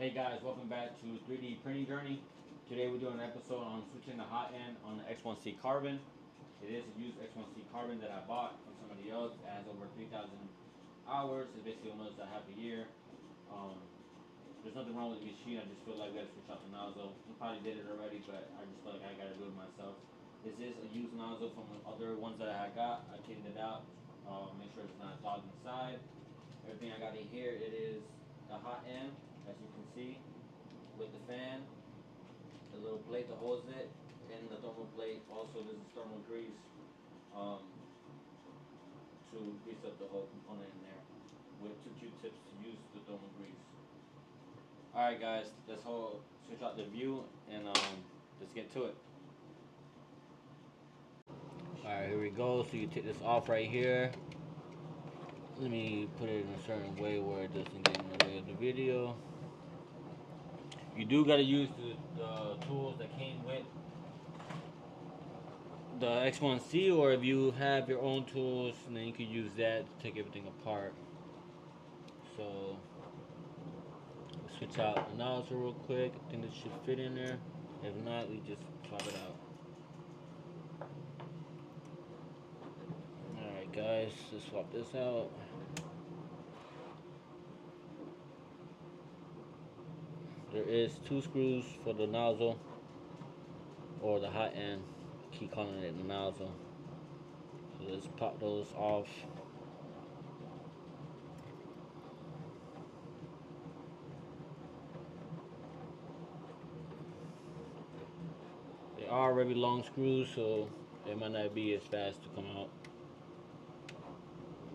Hey guys, welcome back to 3D Printing Journey. Today we're doing an episode on switching the hot end on the X1C carbon. It is a used X1C carbon that I bought from somebody else. It has over 3,000 hours. It's basically almost a half a year. There's nothing wrong with the machine. I just feel like we gotta switch out the nozzle. We probably did it already, but I just feel like I gotta do it myself. This is a used nozzle from other ones that I got. I cleaned it out. Make sure it's not clogged inside. Everything I got in here, it is the hot end, as you can see, with the fan, the little plate that holds it, and the thermal plate. Also, this is thermal grease to grease up the whole component in there with 2 Q-tips to use the thermal grease. Alright guys, let's switch out the view and let's get to it. Alright, here we go. So you take this off right here. Let me put it in a certain way where it doesn't get in the way of the video. You do gotta use the tools that came with the X1C, or if you have your own tools, then you could use that to take everything apart. So switch out the nozzle real quick. I think this should fit in there. If not, we just swap it out. Alright guys, let's swap this out. There is 2 screws for the nozzle, or the hot end. I keep calling it the nozzle. So let's pop those off. They are very long screws, so they might not be as fast to come out.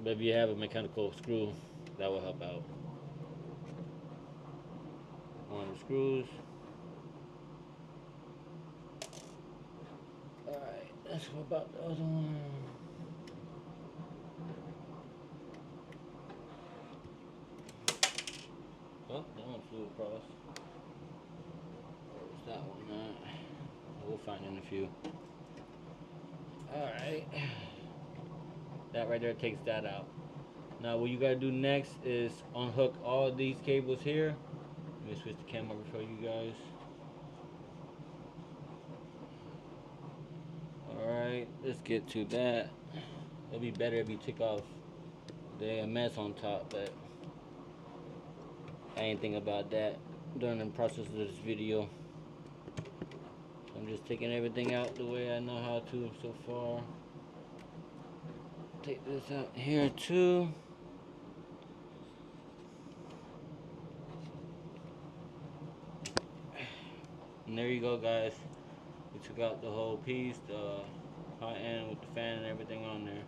But if you have a mechanical screw, that will help out. One of the screws. Alright, let's go about the other one. Oh, that one flew across. Where's that one at? We'll find in a few. Alright. That right there takes that out. Now what you gotta do next is unhook all of these cables here. Let me switch the camera over for you guys. Alright, let's get to that. It'd be better if you took off the AMS on top, but I ain't think about that during the process of this video. So I'm just taking everything out the way I know how to so far. Take this out here too. And there you go guys. We took out the whole piece, the hot end with the fan and everything on there.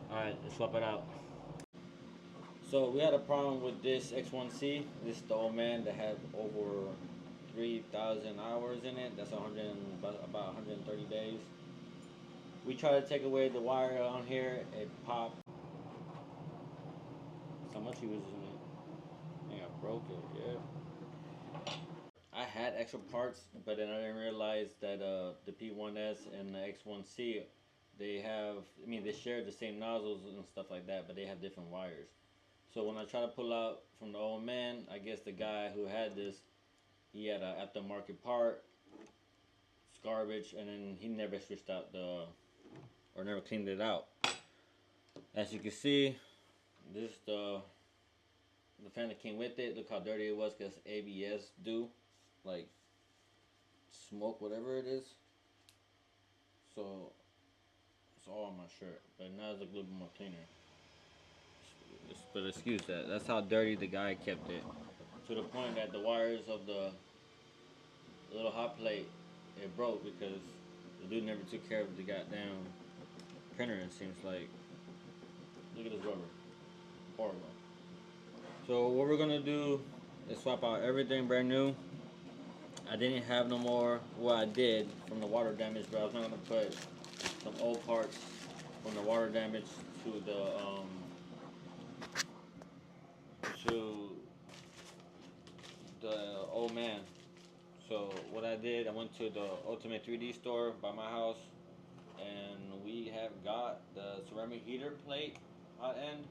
Alright, let's swap it out. So we had a problem with this X1C. This is the old man that had over 3,000 hours in it. That's about 130 days. We tried to take away the wire on here. It popped. That's how much he was in it. I think I broke it, yeah. I had extra parts, but then I didn't realize that the P1S and the X1C, they share the same nozzles and stuff like that, but they have different wires. So when I try to pull out from the old man, I guess the guy who had this, he had an aftermarket part. It's garbage, and then he never switched out or never cleaned it out. As you can see, this is the fan that came with it. Look how dirty it was, because ABS do, like, smoke, whatever it is. So it's all on my shirt, but now it's a little bit more cleaner. But excuse that. That's how dirty the guy kept it, to the point that the wires of the little hot plate, it broke because the dude never took care of the goddamn printer. It seems like. Look at this rubber. Horrible. So what we're gonna do is swap out everything brand new. I didn't have no more. Well, I did from the water damage, but I was not gonna put some old parts from the water damage to the old man. So what I did, I went to the Ultimate 3D store by my house, and we have got the ceramic heater plate hot end.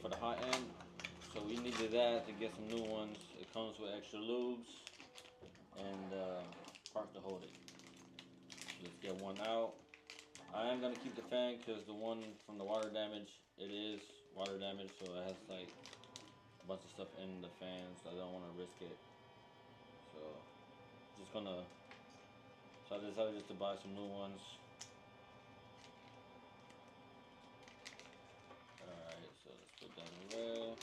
For the hot end. So we needed that, to get some new ones, it comes with extra lubes and part to hold it. Let's get one out. I am gonna keep the fan because the one from the water damage, it is water damage, so it has like a bunch of stuff in the fan, so I don't want to risk it. So just gonna. So I decided just to buy some new ones. Alright, so let's put that away.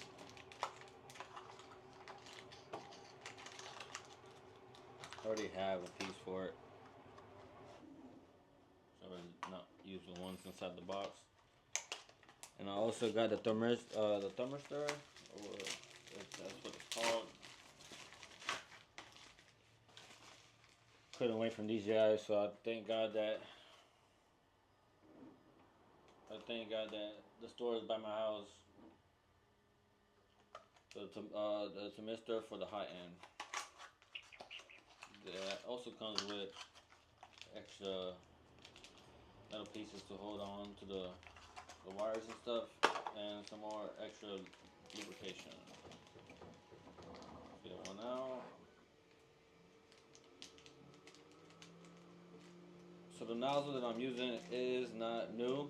I already have a piece for it. So I'm not use the ones inside the box. And I also got the thermistor, or that's what it's called. Couldn't wait from these guys, so I thank God that the store is by my house. So the thermistor for the high end. That also comes with extra metal pieces to hold on to the wires and stuff, and some more extra lubrication. Get one out. So the nozzle that I'm using is not new.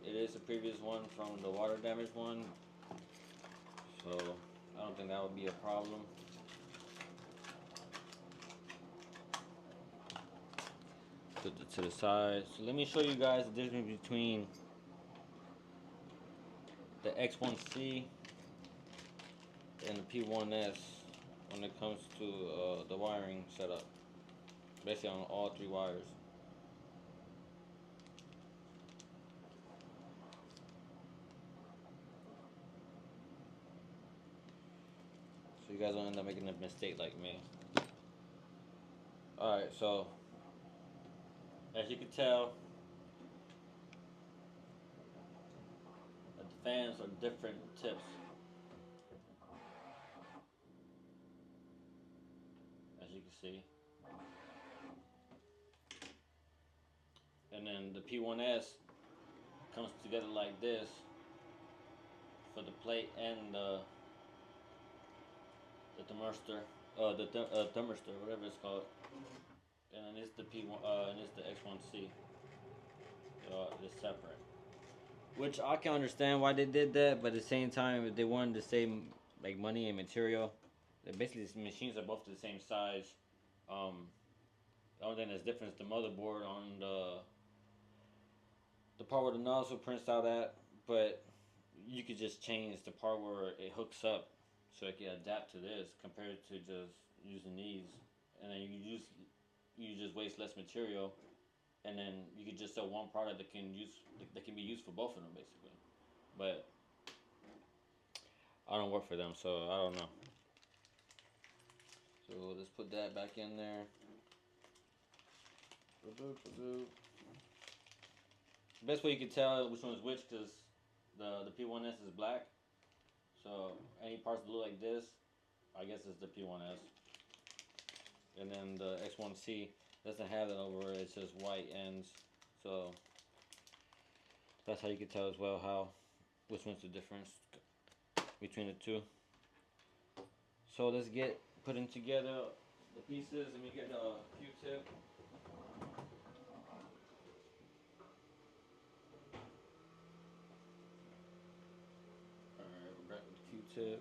It is a previous one from the water damage one. So I don't think that would be a problem. Put it to the side. So let me show you guys the difference between the X1C and the P1S when it comes to the wiring setup. Basically on all three wires. So you guys don't end up making a mistake like me. Alright, so as you can tell, that the fans are different tips. As you can see. And then the P1S comes together like this for the plate and the thermistor, thermistor, whatever it's called. And then it's the P1, and it's the X1C. It's separate. Which I can understand why they did that, but at the same time, if they wanted to save like money and material, basically these machines are both the same size. The only thing that's different is the motherboard on the part where the nozzle prints out at, but you could just change the part where it hooks up so it can adapt to this compared to just using these, and then you just waste less material, and then you could just sell one product that can be used for both of them basically. But I don't work for them, so I don't know. So let's put that back in there. Best way you can tell which one is which, because the P1S is black. So any parts that look like this, I guess it's the P1S. And then the X1C doesn't have that over it, it's just white ends. So that's how you can tell as well which one's the difference between the two. So let's get putting together the pieces. Let me get a Q-tip. Alright, we're back with the Q-tip.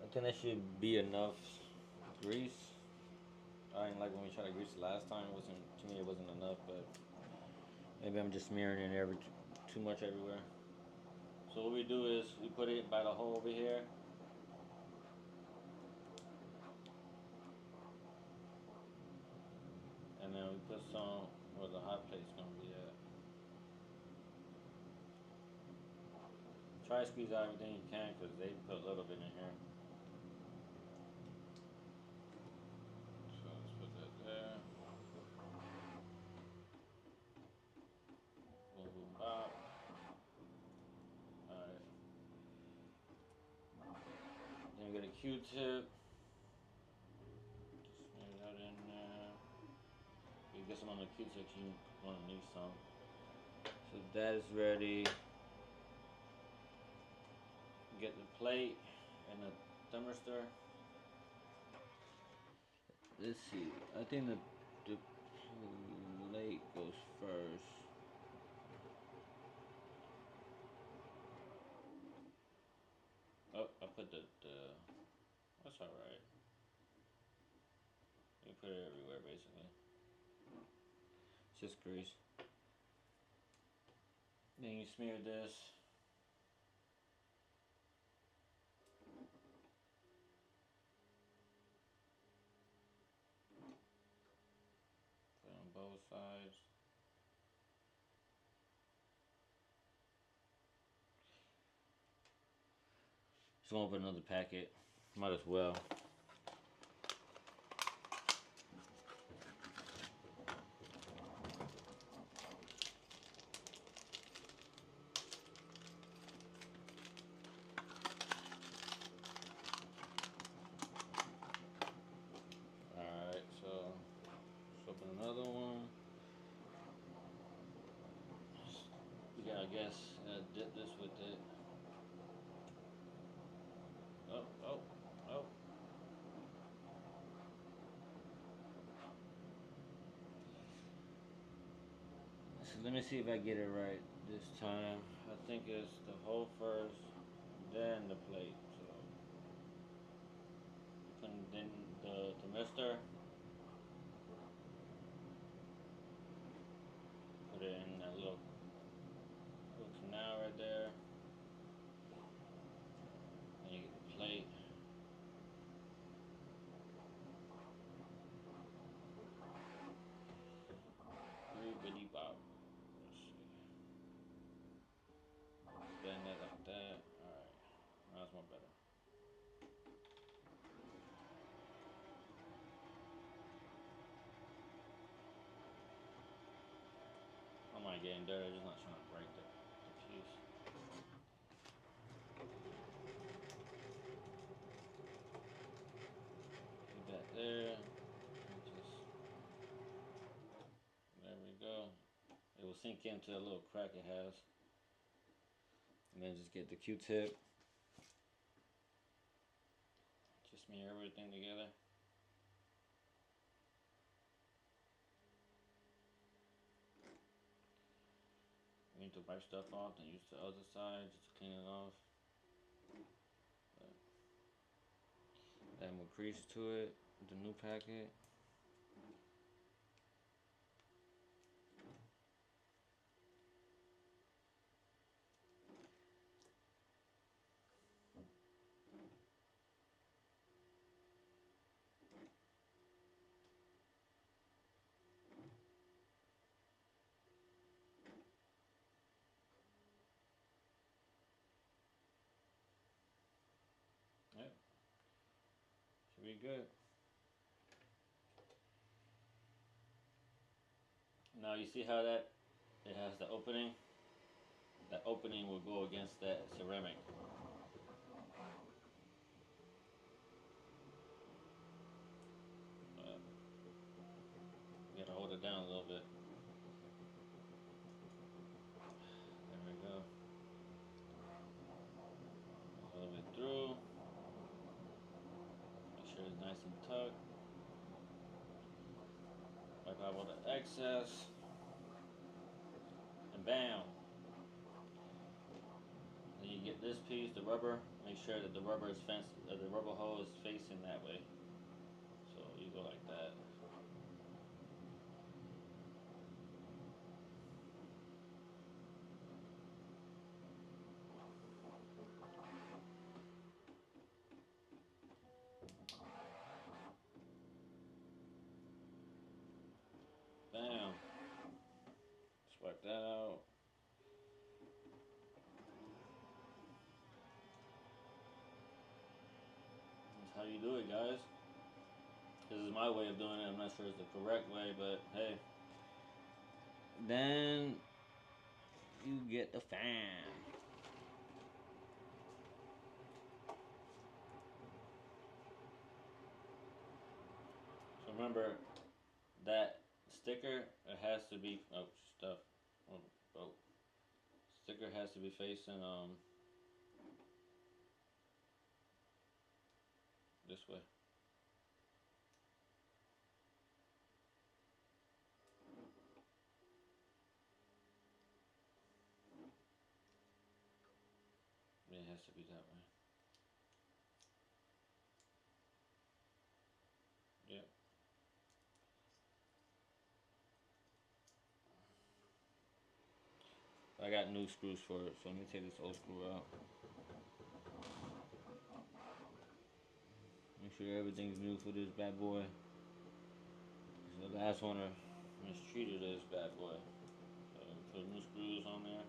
I think that should be enough grease. I didn't like when we tried to grease it last time. To me it wasn't enough, but maybe I'm just smearing it too much everywhere. So what we do is we put it by the hole over here. And then we put some where the hot plate's gonna be at. Try to squeeze out everything you can because they put a little bit in here. So let's put that there. Boom, boom, bop. Alright. Then we get a Q-tip. Smear that in there. You get some on the Q-tip, you want to need some. So that is ready. Get the plate and the thermistor. Let's see. I think the plate goes first. Oh, I put the that's alright. You put it everywhere basically. It's just grease. Then you smear this. Put it on both sides. Just gonna open another packet. Might as well. Alright, so let's open another one. Yeah, I guess dip this with it. Oh, oh, oh. So let me see if I get it right this time. I think it's the hole first, then the plate. So putting then the mister, put it in that little canal right there. And you get the plate. Bitty bop. Let's see. Bend it like that. Alright. Now it's more better. I might get in dirty, I'm just not trying to break the piece. Put that there. There we go. It will sink into the little crack it has. And then just get the Q-tip. Just smear everything together. You need to wipe stuff off and use the other side just to clean it off. Add more grease to it with the new packet. Yep. Should be good. Now you see how that it has the opening? That opening will go against that ceramic. You gotta hold it down a little bit. There we go. A little bit through. Make sure it's nice and tucked. Wipe out all the excess. And bam! Then you get this piece, the rubber. Make sure that the rubber is the rubber hole is facing that way. So you go like that. Bam! Just wipe that out. That's how you do it, guys. This is my way of doing it. I'm not sure it's the correct way, but hey. Then you get the fan. So remember that sticker, it has to be sticker has to be facing way. It has to be that way. Yep. I got new screws for it, so let me take this old screw out. Make sure everything's new for this bad boy. The last one I mistreated this bad boy. So put new screws on there.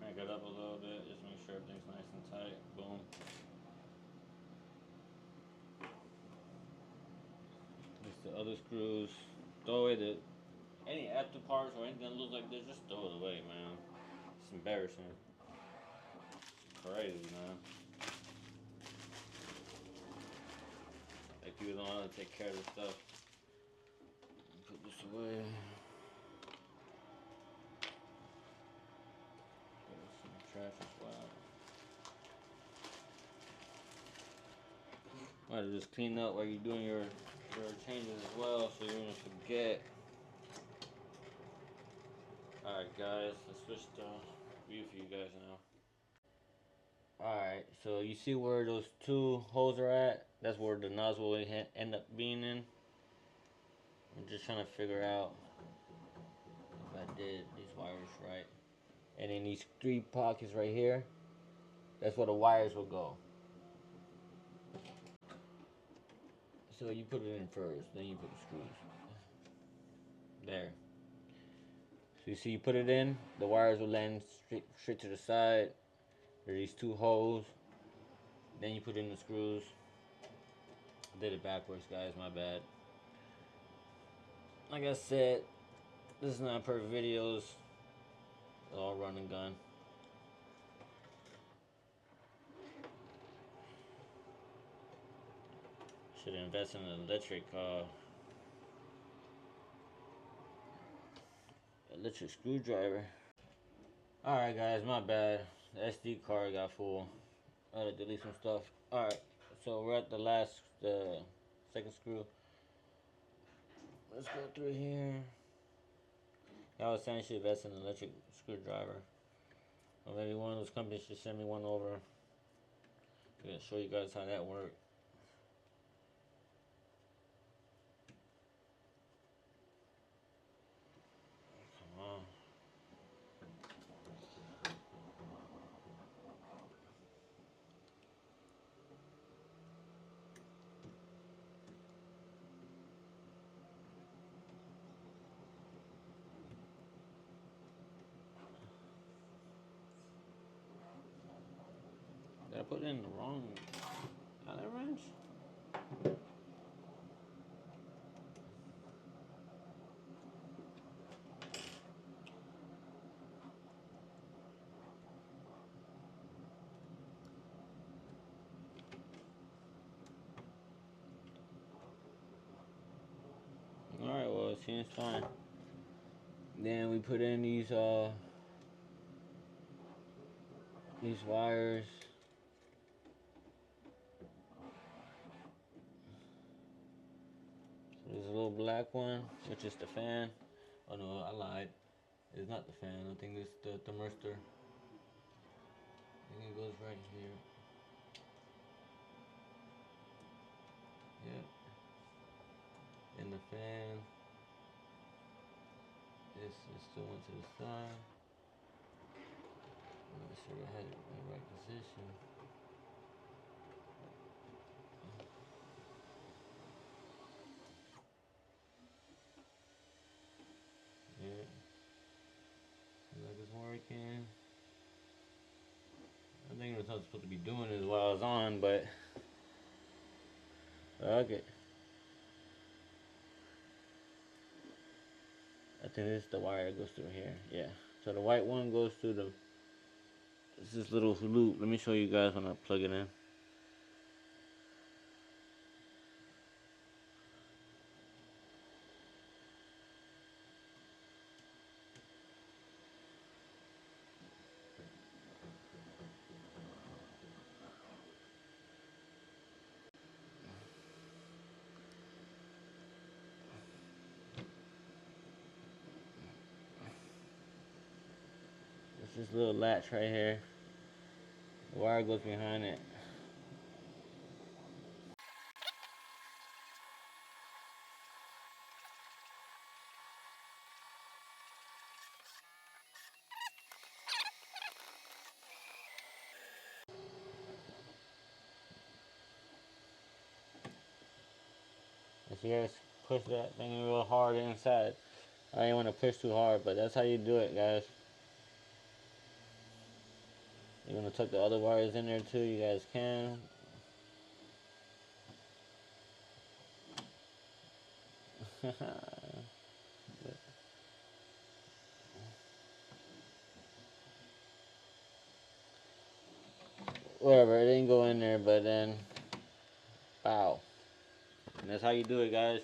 Crank it up a little bit, just make sure everything's nice and tight. Boom. It's the other screws. Throw away any after parts or anything that looks like this, just throw it away, man. It's embarrassing. It's crazy, man. Like people don't know how to take care of this stuff. Put this away. Some trash as well. Might have just clean up while you're doing your changes as well, so you don't forget. Alright guys, let's switch the view for you guys now. Alright, so you see where those two holes are at? That's where the nozzle will end up being in. I'm just trying to figure out if I did these wires right. And in these 3 pockets right here, that's where the wires will go. So you put it in first, then you put the screws. There. So you see you put it in, the wires will land straight to the side. There are these 2 holes. Then you put in the screws. I did it backwards, guys, my bad. Like I said, this is not perfect videos. It's all run and gun. Should invest in an electric screwdriver. Alright guys, my bad. The SD card got full. I had to delete some stuff. Alright, so we're at the second screw. Let's go through here. I was saying I should invest in an electric screwdriver. Or maybe one of those companies should send me one over. I'm gonna show you guys how that works. Come on. Did I put in the wrong Allen wrench? Alright, well it seems fine. Then we put in these wires. So there's a little black one, which is the fan. Oh no, I lied. It's not the fan. I think it's the thermistor. I think it goes right here. Yep. And the fan is still went to the side. Make sure I had it in the right position. Yeah. Seems like it's working. I think it was supposed to be doing this while I was on, but Okay. I think this is the wire that goes through here. Yeah. So the white one goes through the. It's this little loop. Let me show you guys when I plug it in. It's this little latch right here. The wire goes behind it. If you guys push that thing real hard inside. I didn't want to push too hard, but that's how you do it, guys. You want to tuck the other wires in there too, you guys can. Whatever, it didn't go in there, but then, wow. And that's how you do it, guys.